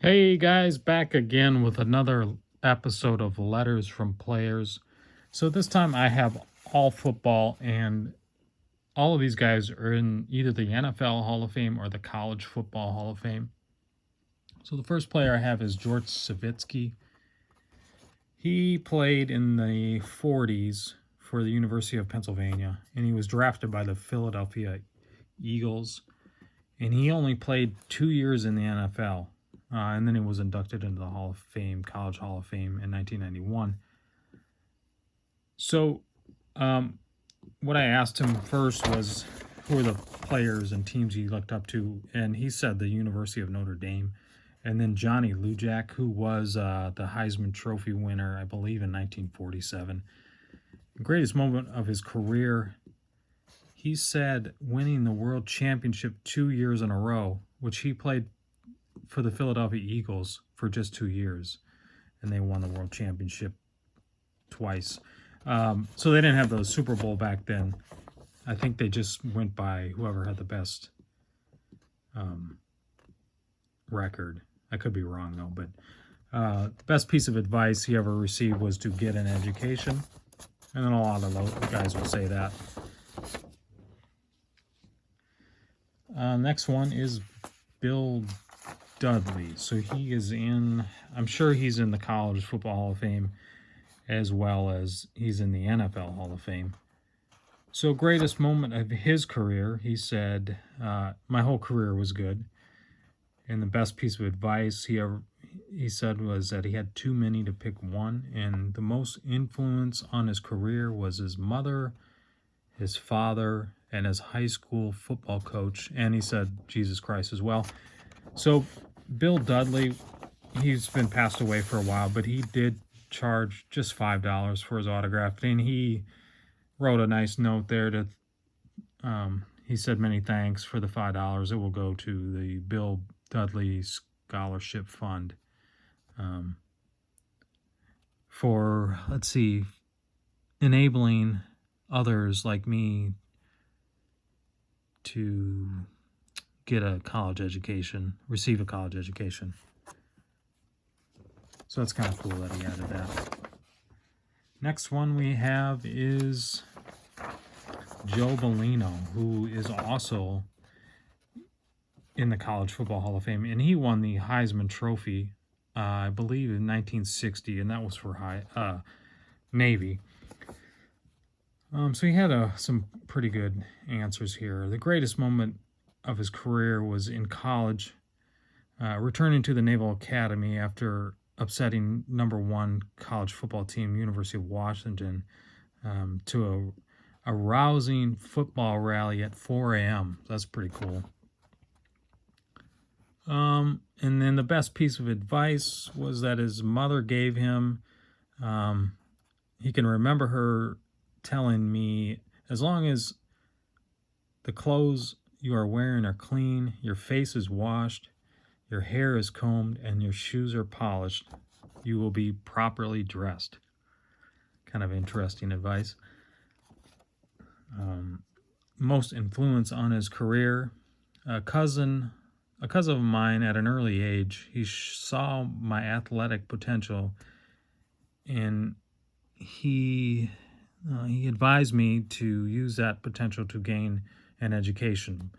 Hey guys, back again with another episode of Letters from Players. So this time I have all football, and all of these guys are in either the NFL Hall of Fame or the College Football Hall of Fame. So the first player I have is George Savitsky. He played in the 40s for the University of Pennsylvania, and he was drafted by the Philadelphia Eagles. And he only played 2 years in the NFL. And then he was inducted into the Hall of Fame, College Hall of Fame in 1991. So, what I asked him first was who are the players and teams he looked up to, and he said the University of Notre Dame. And then Johnny Lujack, who was the Heisman Trophy winner, I believe, in 1947. The greatest moment of his career, he said winning the World Championship 2 years in a row, which he played for the Philadelphia Eagles for just 2 years, and they won the World Championship twice. So they didn't have the Super Bowl back then. I think they just went by whoever had the best record. I could be wrong though, but the best piece of advice he ever received was to get an education, and then a lot of those guys will say that. Next one is Bill Dudley. So he is I'm sure he's in the College Football Hall of Fame as well as he's in the NFL Hall of Fame. So greatest moment of his career, he said, my whole career was good. And the best piece of advice he said was that he had too many to pick one. And the most influence on his career was his mother, his father, and his high school football coach. And he said Jesus Christ as well. So Bill Dudley, he's been passed away for a while, but he did charge just $5 for his autograph, and he wrote a nice note there to he said many thanks for the $5. It will go to the Bill Dudley Scholarship Fund for, enabling others like me to get a college education, receive a college education. So that's kind of cool that he added that. Next one we have is Joe Bellino, who is also in the College Football Hall of Fame, and he won the Heisman Trophy, I believe, in 1960, and that was for Navy. So he had some pretty good answers here. The greatest moment of his career was in college, returning to the Naval Academy after upsetting #1 college football team, University of Washington, to a rousing football rally at 4 a.m. That's pretty cool. And then the best piece of advice was that his mother gave him. He can remember her telling me, as long as the clothes you are wearing are clean, your face is washed, your hair is combed, and your shoes are polished, you will be properly dressed. Kind of interesting advice. Most influence on his career. A cousin of mine at an early age, he saw my athletic potential, and he advised me to use that potential to gain an education.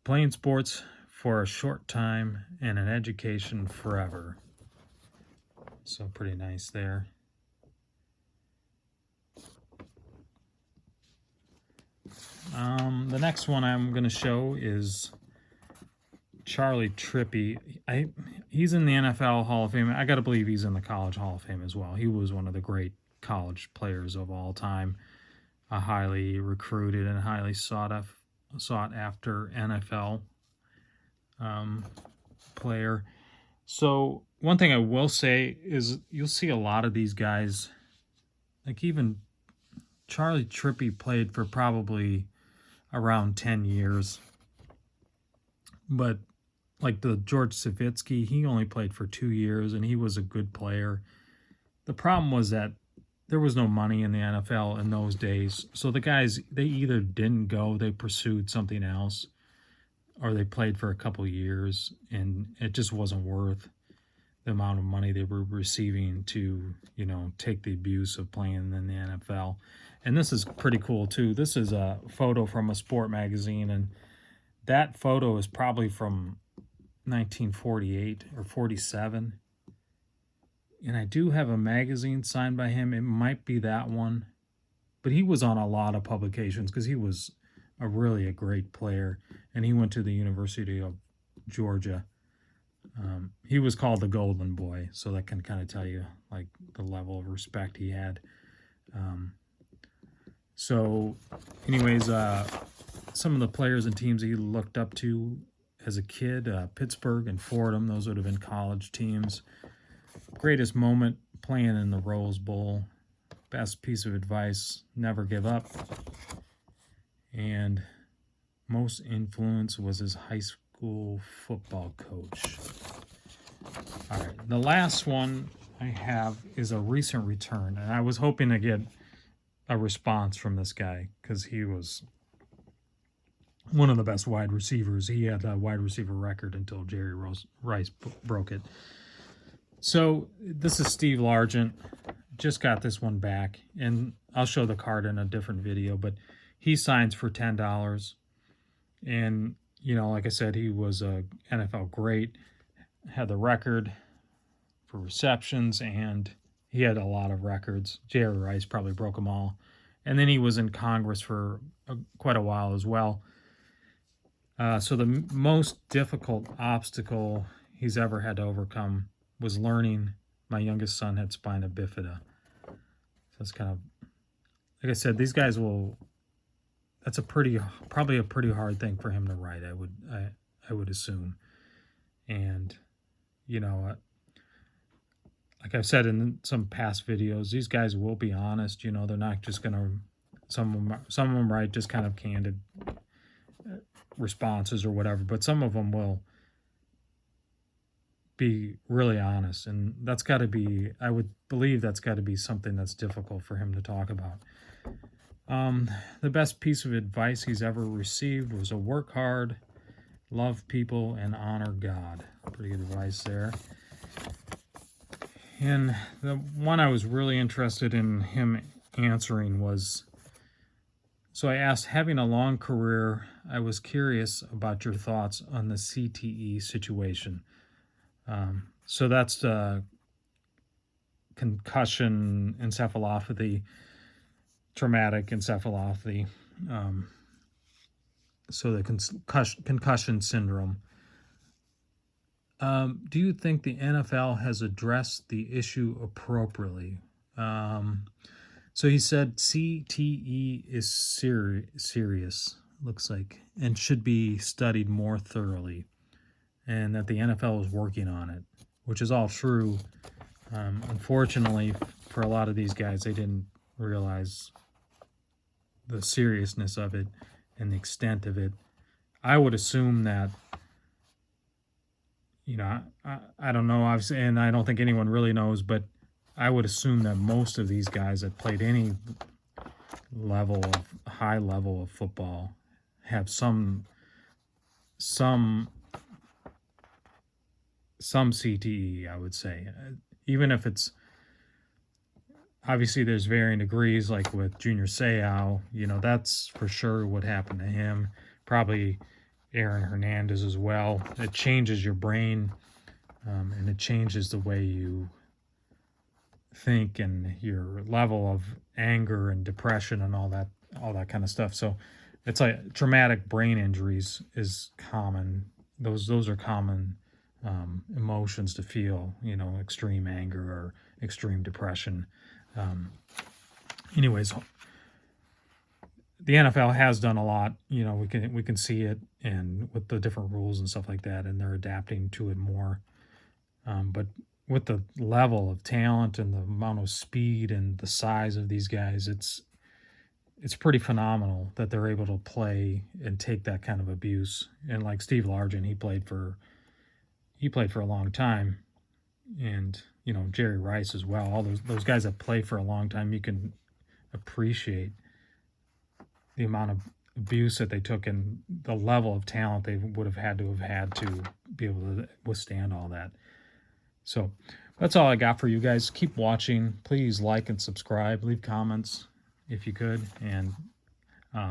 Playing sports for a short time and an education forever. So pretty nice there. The next one I'm going to show is Charley Trippi. He's in the NFL Hall of Fame. I got to believe he's in the College Hall of Fame as well. He was one of the great college players of all time, a highly recruited and highly sought after NFL player. So one thing I will say is you'll see a lot of these guys, like even Charley Trippi played for probably around 10 years. But like the George Savitsky, he only played for 2 years, and he was a good player. The problem was that there was no money in the NFL in those days. So the guys, they either didn't go, they pursued something else. or they played for a couple years, and it just wasn't worth the amount of money they were receiving to, take the abuse of playing in the NFL. And this is pretty cool too. This is a photo from a sport magazine, and that photo is probably from 1948 or 47. And I do have a magazine signed by him. It might be that one. But he was on a lot of publications because he was really a great player. And he went to the University of Georgia. He was called the Golden Boy, so that can kind of tell you like the level of respect he had. So anyways, some of the players and teams he looked up to as a kid, Pittsburgh and Fordham, those would have been college teams. Greatest moment, playing in the Rose Bowl. Best piece of advice, never give up. And most influence was his high school football coach. All right, the last one I have is a recent return, and I was hoping to get a response from this guy because he was one of the best wide receivers. He had a wide receiver record until Jerry Rice broke it. So this is Steve Largent. Just got this one back, and I'll show the card in a different video, but he signs for $10. And, like I said, he was a NFL great, had the record for receptions, and he had a lot of records. Jerry Rice probably broke them all. And then he was in Congress for quite a while as well. So the most difficult obstacle he's ever had to overcome was learning my youngest son had spina bifida. So it's kind of, like I said, these guys that's probably a pretty hard thing for him to write, I would assume. And, like I've said in some past videos, these guys will be honest. They're not just going to, some of them write just kind of candid responses or whatever, but some of them will be really honest. And that's got to be, I would believe that's got to be something that's difficult for him to talk about. The best piece of advice he's ever received was to work hard, love people, and honor God. Pretty good advice there. And the one I was really interested in him answering was, so I asked, having a long career, I was curious about your thoughts on the CTE situation. So that's concussion encephalopathy, traumatic encephalopathy. So the concussion syndrome. Do you think the NFL has addressed the issue appropriately? So he said CTE is serious, looks like, and should be studied more thoroughly, and that the NFL is working on it, which is all true. Unfortunately, for a lot of these guys, they didn't realize the seriousness of it and the extent of it. I would assume that, I don't know, obviously, and I don't think anyone really knows, but I would assume that most of these guys that played any high level of football have some CTE, I would say. Even if it's, obviously there's varying degrees, like with Junior Seau, that's for sure what happened to him. Probably Aaron Hernandez as well. It changes your brain, and it changes the way you think and your level of anger and depression and all that kind of stuff. So it's like traumatic brain injuries is common. Those are common emotions to feel, extreme anger or extreme depression. Anyways, the NFL has done a lot. We can see it, and with the different rules and stuff like that, and they're adapting to it more. But with the level of talent and the amount of speed and the size of these guys, it's pretty phenomenal that they're able to play and take that kind of abuse. And like Steve Largent, he played for a long time, and Jerry Rice as well. All those guys that play for a long time, you can appreciate the amount of abuse that they took and the level of talent they would have had to be able to withstand all that. So that's all I got for you guys. Keep watching. Please like and subscribe. Leave comments if you could. And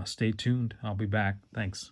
stay tuned. I'll be back. Thanks.